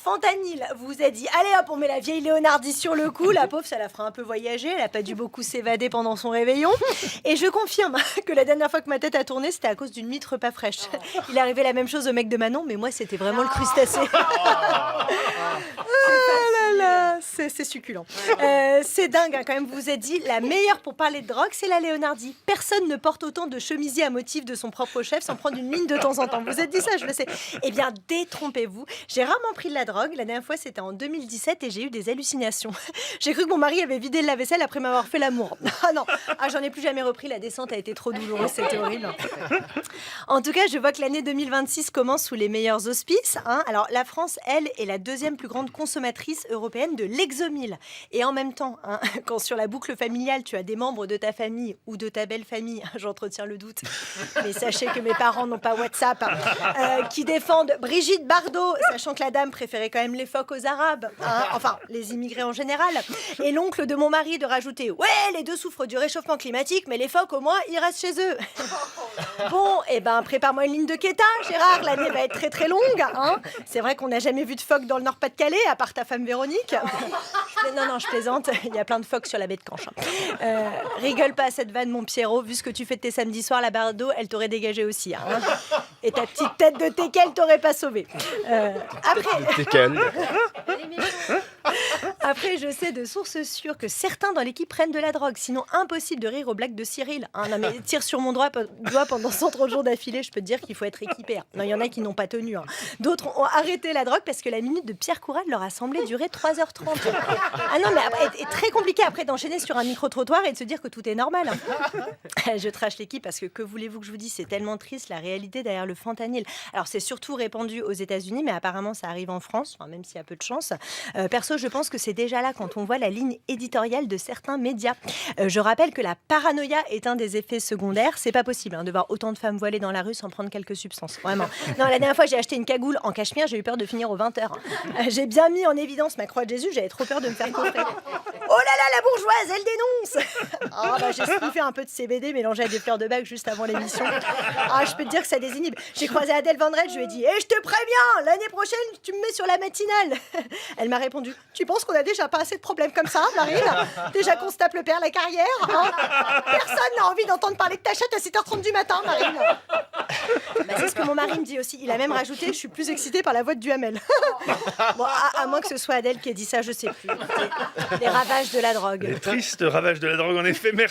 Fentanyl vous a dit allez hop, on met la vieille Léonardie sur le coup. La pauvre, ça la fera un peu voyager. Elle a pas dû beaucoup s'évader pendant son réveillon. Et je confirme que la dernière fois que ma tête a tourné, c'était à cause d'une mitre pas fraîche. Il est arrivé la même chose au mec de Manon, mais moi, c'était vraiment le crustacé. C'est succulent. C'est dingue quand même, vous vous êtes dit, la meilleure pour parler de drogue, c'est la Léonardie. Personne ne porte autant de chemisiers à motif de son propre chef sans prendre une mine de temps en temps. Vous vous êtes dit ça, je le sais. Eh bien, détrompez-vous. J'ai rarement pris de la drogue. La dernière fois, c'était en 2017 et j'ai eu des hallucinations. J'ai cru que mon mari avait vidé le lave-vaisselle après m'avoir fait l'amour. Ah non, j'en ai plus jamais repris. La descente a été trop douloureuse, c'était horrible. En tout cas, je vois que l'année 2026 commence sous les meilleurs auspices. Alors, la France, elle, est la deuxième plus grande consommatrice européenne de l'exomil. Et en même temps, quand sur la boucle familiale, tu as des membres de ta famille ou de ta belle famille, j'entretiens le doute, mais sachez que mes parents n'ont pas WhatsApp, qui défendent Brigitte Bardot, sachant que la dame préférait quand même les phoques aux Arabes, enfin, les immigrés en général, et l'oncle de mon mari de rajouter « Ouais, les deux souffrent du réchauffement climatique, mais les phoques, au moins, ils restent chez eux. » Bon, prépare-moi une ligne de Quetta, Gérard, l'année va être très très longue. C'est vrai qu'on n'a jamais vu de phoques dans le Nord-Pas-de-Calais, à part ta femme Véronique. Non, je plaisante, il y a plein de phoques sur la baie de Canche. Rigole pas à cette vanne, mon Pierrot, vu ce que tu fais de tes samedis soirs, la Bardot, elle t'aurait dégagé aussi. Et ta petite tête de teckel t'aurait pas sauvé. Après, je sais de sources sûres que certains dans l'équipe prennent de la drogue, sinon impossible de rire aux blagues de Cyril. Non mais tire sur mon doigt pendant 130 jours d'affilée, je peux te dire qu'il faut être équipé. Non, il y en a qui n'ont pas tenu. D'autres ont arrêté la drogue parce que la minute de Pierre Courade leur a semblé durer 3h30. Ah non, mais après, c'est très compliqué après d'enchaîner sur un micro-trottoir et de se dire que tout est normal. Je trash l'équipe parce que voulez-vous que je vous dise, c'est tellement triste la réalité derrière le fentanyl. Alors c'est surtout répandu aux États-Unis, mais apparemment ça arrive en France, même s'il y a peu de chance. Perso, je pense que c'est déjà là quand on voit la ligne éditoriale de certains médias. Je rappelle que la paranoïa est un des effets secondaires. C'est pas possible de voir autant de femmes voilées dans la rue sans prendre quelques substances. Vraiment. Non, la dernière fois, j'ai acheté une cagoule en cachemire, j'ai eu peur de finir aux 20h. J'ai bien mis en évidence ma croix de Jésus, j'avais trop peur de me faire coffrer. Oh là là, la bourgeoise, elle dénonce. J'ai sniffé un peu de CBD mélangé à des fleurs de bac juste avant l'émission. Je peux te dire que ça désinhibe. J'ai croisé Adèle Vendrette, je lui ai dit je te préviens, l'année prochaine, tu me mets sur la matinale. Elle m'a répondu tu penses qu'on a déjà pas assez de problèmes comme ça, Marine? Déjà qu'on se tape le père la carrière. Personne n'a envie d'entendre parler de ta chatte à 7h30 du matin, Marine. C'est ce que mon mari me dit aussi. Il a même rajouté je suis plus excitée par la voix de Duhamel. Bon, à moins que ce soit Adèle qui ait dit ça, je sais plus. Les ravages de la drogue. Les tristes ravages de la drogue, en effet. Merci.